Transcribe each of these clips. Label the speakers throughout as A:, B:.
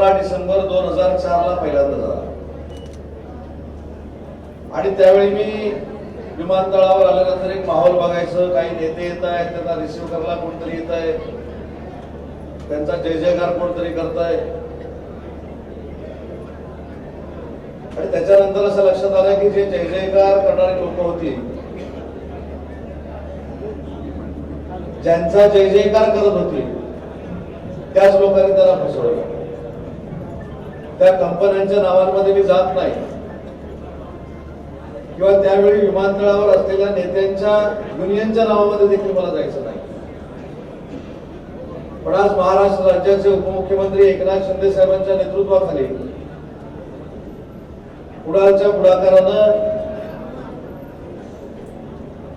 A: 15 डिसेंबर 2004 ला पहिल्यांदा झाला आणि त्यावेळी मी विमानतळावर आल्यानंतर एक माहोल बघायचं, काही नेते येत आहेत, त्यांना रिसिव्ह करायला कोणतरी येत आहे, त्यांचा जय जयकार कोणतरी करताय आणि त्याच्यानंतर असं लक्षात आलं की जे जय जयकार करणारी लोक होती, ज्यांचा जय जयकार करत होती, त्याच लोकांनी त्याला फसवलं. त्या कंपन्यांच्या नावांमध्ये मी जात नाही किंवा त्यावेळी विमानतळावर असलेल्या नेत्यांच्या युनियनच्या नावामध्ये देखील मला जायचं नाही. पण आज महाराष्ट्र राज्याचे उपमुख्यमंत्री एकनाथ शिंदे साहेबांच्या नेतृत्वाखाली कुडाळच्या पुढाकारानं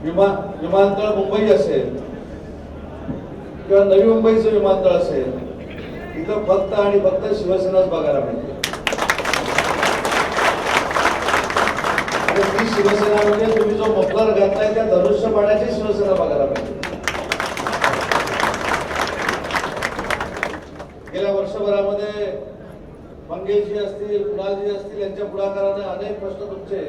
A: विमानतळ मुंबई असेल किंवा नवी मुंबईचं विमानतळ असेल, इथं फक्त आणि फक्त शिवसेनाच बघायला मिळते. ती शिवसेना म्हणजे तुम्ही जो मफलर घातलाय त्या धनुष्यबाणाची शिवसेना बघायला मिळते. गेल्या वर्षभरामध्ये मंगेशजी असतील, कुणालजी असतील, यांच्या पुढाकाराने अनेक प्रश्न तुमचे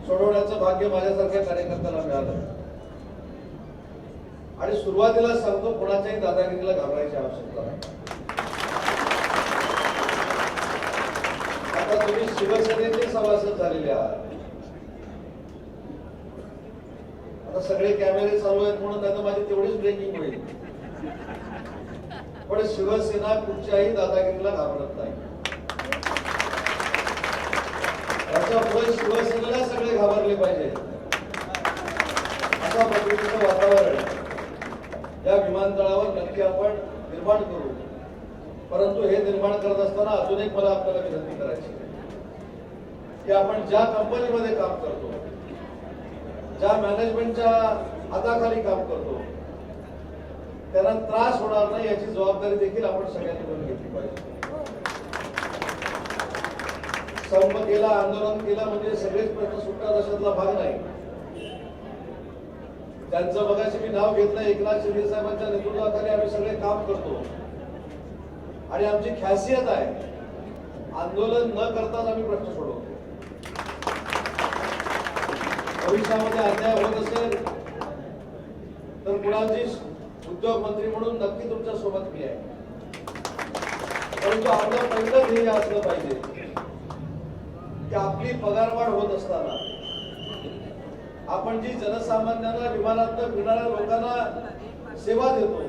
A: सोडवण्याचं भाग्य माझ्यासारख्या कार्यकर्त्याला मिळालं. आणि सुरुवातीला सांगतो, कोणाच्याही दादागिरीला घाबरायची आवश्यकता नाही. आता तुम्ही शिवसेनेचे सभासद झालेले आहात, आता सगळे कॅमेरे चालू आहेत म्हणून आता माझी तेवढीच ब्रेकिंग होईल. पण शिवसेना कुठच्याही दादागिरीला घाबरत नाही. याच्या पुढे शिवसेनेला सगळे घाबरले पाहिजे अशा पद्धतीचं वातावरण या विमानतळावर नक्की आपण निर्माण करू. परंतु हे निर्माण करत असताना अजून एक मला आपल्याला विनंती करायची की आपण ज्या कंपनीमध्ये काम करतो, ज्या मॅनेजमेंटच्या हाताखाली काम करतो, त्यांना त्रास होणार नाही याची जबाबदारी देखील आपण सगळ्यांनी मिळून घेतली पाहिजे. संप केला, आंदोलन केला म्हणजे सगळेच प्रश्न सुटतात अशातला भाग नाही. त्यांचं बघायचं मी नाव घेतलं, एकनाथ शिंदे साहेबांच्या नेतृत्वाखाली आम्ही सगळे काम करतो आणि आमची खासियत आहे आंदोलन न करताच आम्ही प्रश्न सोडवतो. भविष्यामध्ये अन्याय होत असेल तर कुणाची उद्योग मंत्री म्हणून नक्की तुमच्या सोबत मी आहे. परंतु आपलं पहिलं ध्येय असलं पाहिजे की आपली पगारवाढ होत असताना आपण जी जनसामान्यांना विमानातून फिरणाऱ्या लोकांना सेवा देतो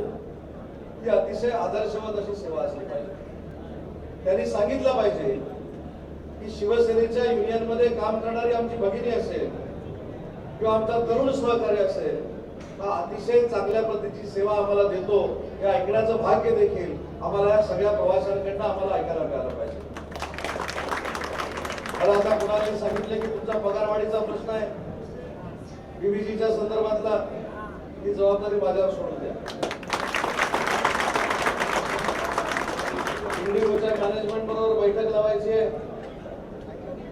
A: ती अतिशय आदर्शवत अशी सेवा असली पाहिजे. त्यांनी सांगितलं पाहिजे की शिवसेनेच्या युनियनमध्ये काम करणारी आमची भगिनी असेल किंवा आमचा तरुण सहकारी असेल, हा अतिशय चांगल्या पद्धतीची सेवा आम्हाला देतो, हे ऐकण्याचं भाग्य देखील आम्हाला या सगळ्या प्रवाशांकडनं आम्हाला ऐकायला मिळालं पाहिजे. मला आता कुणाला सांगितलं की तुमचा पगारवाढीचा प्रश्न आहे, बीबीजीच्या संदर्भातला, ही जबाबदारी माझ्यावर सोडून द्या. इंडिगोच्या मॅनेजमेंट बरोबर बैठक लावायची आहे,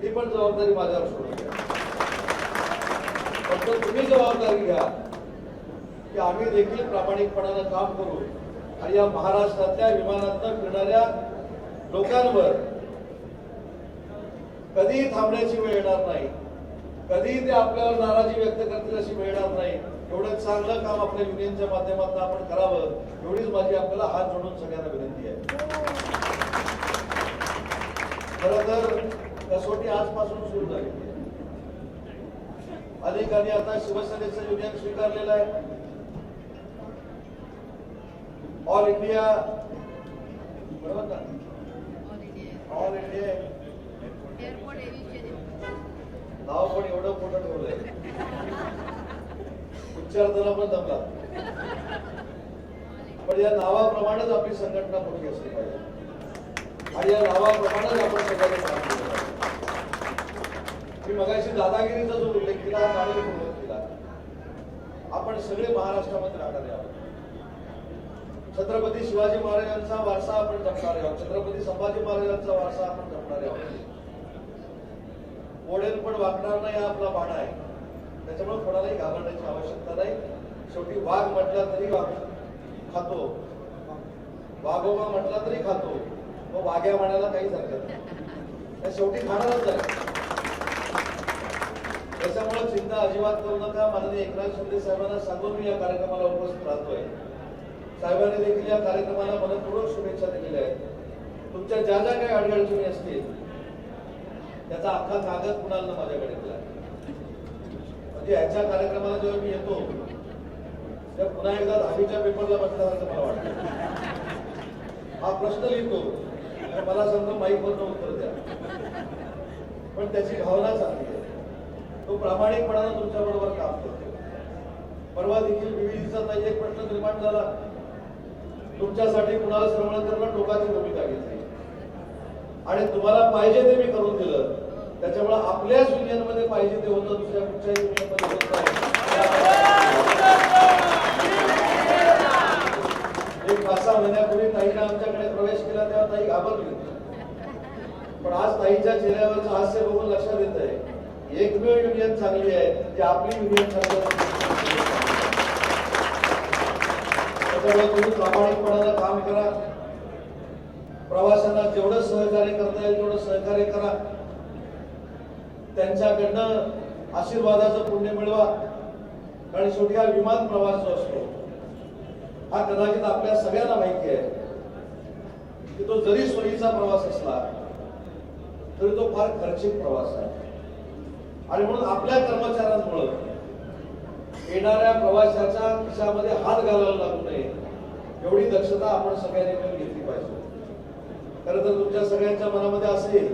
A: ती पण जबाबदारी माझ्यावर सोडून द्या. फक्त तुम्ही जबाबदारी घ्या की आम्ही देखील प्रामाणिकपणानं काम करू आणि या महाराष्ट्रातल्या विमानातून फिरणाऱ्या लोकांवर कधीही थांबण्याची वेळ येणार नाही, कधीही ते आपल्यावर नाराजी व्यक्त करतील अशी वेळ येणार नाही. एवढं चांगलं काम आपल्या युनियनच्या माध्यमातून आपण करावं, एवढीच माझी आपल्याला हात जोडून सगळ्यांना विनंती आहे. खरं तर कसोटी आजपासून सुरू झाली. अनेकांनी आता शिवसेनेचं युनियन स्वीकारलेलं आहे. ऑल इंडिया, बरोबर ना, ऑल इंडिया नाव पण एवढं मोठं ठेवलंय, उच्चारताना पण जमला. पण या नावाप्रमाणेच आपली संघटना मोठी असली पाहिजे आणि या नावाप्रमाणेच आपण सगळ्यांनी काम केलं पाहिजे. मी मगाशी दादागिरीचा जो उल्लेख केला, नावाने उल्लेख केला, आपण सगळे महाराष्ट्रामध्ये राहणारे आहोत. छत्रपती शिवाजी महाराजांचा वारसा आपण जपणारे आहोत, छत्रपती संभाजी महाराजांचा वारसा आपण जपणारे आहोत. ओढेल पण वागणार नाही हा आपला बाणा आहे. त्याच्यामुळे कोणालाही घाबरण्याची आवश्यकता नाही. शेवटी वाघ म्हटला तरी खातो, वाघोबा म्हटला तरी खातो, वाग्या म्हणायला काहीच हरकत नाही, त्या शेवटी खाणारच आहे. त्याच्यामुळे चिंता अजिबात करू नका. माननीय एकनाथ शिंदे साहेबांना सांगून मी या कार्यक्रमाला उपस्थित राहतोय. साहेबांनी देखील या कार्यक्रमाला मनपूर्वक शुभेच्छा दिलेल्या आहेत. तुमच्या ज्या ज्या काही अडीअडचणी असतील त्याचा अख्खा कागद कुणाला माझ्याकडे दिला. म्हणजे याच्या कार्यक्रमाला जेव्हा मी येतो तेव्हा पुन्हा एकदा 10वीच्या पेपरला बसल्यासारखं मला वाटतं. हा प्रश्न लिहितो मला सांगतो माईकवरनं उत्तर द्या, पण त्याची भावना चांगली आहे. तो प्रामाणिकपणानं तुमच्या बरोबर काम करतो. परवा देखील विविधीचा एक प्रश्न निर्माण झाला. तुमच्यासाठी कुणाला श्रवण करणं टोकाची भूमिका घेतली आणि तुम्हाला पाहिजे ते मी करून दिलं. त्याच्यामुळे आपल्याच युनियनमध्ये पाहिजे ते होतं, दुसऱ्या कुठच्याही युनियनमध्ये होत नाही. एक 5-6 महिन्यापूर्वी ताईने आमच्याकडे प्रवेश केला तेव्हा ताई घाबरली होती, पण आज ताईच्या चेहऱ्यावरचं हास्य बघून लक्षात येत आहे एकमेव युनियन चांगली आहे की आपली युनियन चांगली आहे. त्याच्यामुळे तुम्ही प्रामाणिकपणानं काम करा. प्रवाशांना जेवढं सहकार्य करता येईल तेवढं सहकार्य करा. त्यांच्याकडनं आशीर्वादाचं पुण्य मिळवा. कारण शेवटी हा विमान प्रवास जो असतो हा कदाचित आपल्या सगळ्यांना माहिती आहे की तो जरी सोयीचा प्रवास असला तरी तो फार खर्चिक प्रवास आहे. आणि म्हणून आपल्या कर्मचाऱ्यांमुळे येणाऱ्या प्रवाशाच्या खिशामध्ये हात घालायला लागू नये एवढी दक्षता आपण सगळ्यांनी मिळून घेतली पाहिजे. खरं तर तुमच्या सगळ्यांच्या मनामध्ये असेल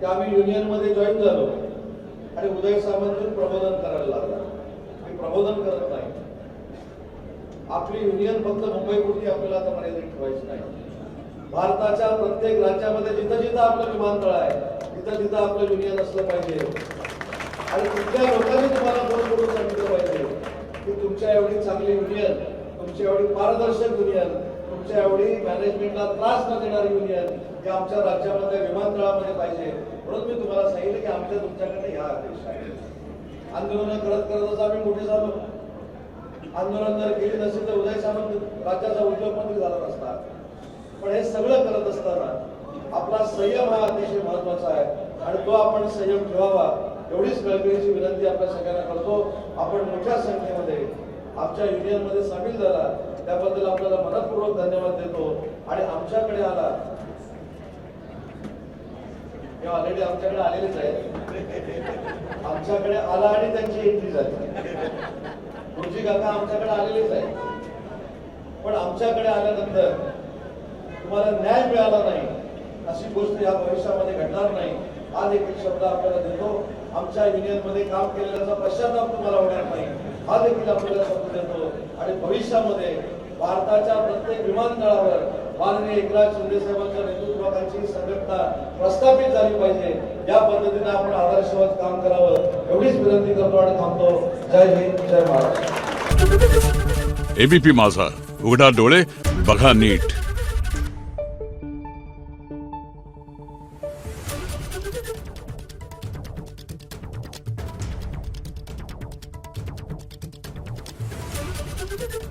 A: की आम्ही युनियनमध्ये जॉईन झालो आणि उदय सामंत प्रबोधन करायला लागला. मी प्रबोधन करत नाही. आपली युनियन फक्त मुंबईपुरती आपल्याला आता मर्यादित ठेवायची नाही. भारताच्या प्रत्येक राज्यामध्ये जिथं जिथं आपलं विमानतळ आहे तिथं तिथं आपलं युनियन असलं पाहिजे. आणि कुठल्या लोकांनी तुम्हाला फोन करून सांगितलं पाहिजे की तुमच्या एवढी चांगली युनियन, तुमची एवढी पारदर्शक युनियन, तुमच्या एवढी मॅनेजमेंटला त्रास न देणारी युनियन ही आमच्या राज्यामध्ये विमानतळामध्ये पाहिजे. म्हणून मी तुम्हाला सांगितलं की आमच्या तुमच्याकडे ह्या अपेक्षा आहेत. आंदोलन करत करतच आम्ही मोठे झालो. आंदोलन जर केली नसेल तर उदय सामंत राज्याचा उद्योगमंत्री झाला नसता. पण हे सगळं करत असताना आपला संयम हा अतिशय महत्वाचा आहे आणि तो आपण संयम ठेवावा एवढीच कळकळीची विनंती आपल्या सगळ्यांना करतो. आपण मोठ्या संख्येमध्ये आमच्या युनियनमध्ये सामील झाला त्याबद्दल आपल्याला मनपूर्वक धन्यवाद देतो. आणि आमच्याकडे आला हे ऑलरेडी आमच्याकडे आलेलेच आहे. आमच्याकडे आला आणि त्यांची एंट्री झाली. गुरुजी काका आमच्याकडे आलेलेच आहे, पण आमच्याकडे आल्यानंतर तुम्हाला न्याय मिळाला नाही अशी गोष्ट या भविष्यामध्ये घडणार नाही हा देखील शब्द आपल्याला देतो. आमच्या युनियनमध्ये काम केलेल्याचा पश्चाताप तुम्हाला होणार नाही हा देखील आपल्याला शब्द देतो. आणि भविष्यामध्ये भारताच्या प्रत्येक विमानतळावर माननीय एकनाथ शिंदे साहेबांच्या नेतृत्वाखालची संघटना प्रस्थापित झाली पाहिजे. या पद्धतीने आपण आदर्शवत काम करावं एवढीच विनंती करतो आणि थांबतो. जय हिंद, जय महाराष्ट्र.
B: एबीपी माझा, उघडा डोळे बघा नीट.
C: Thank you.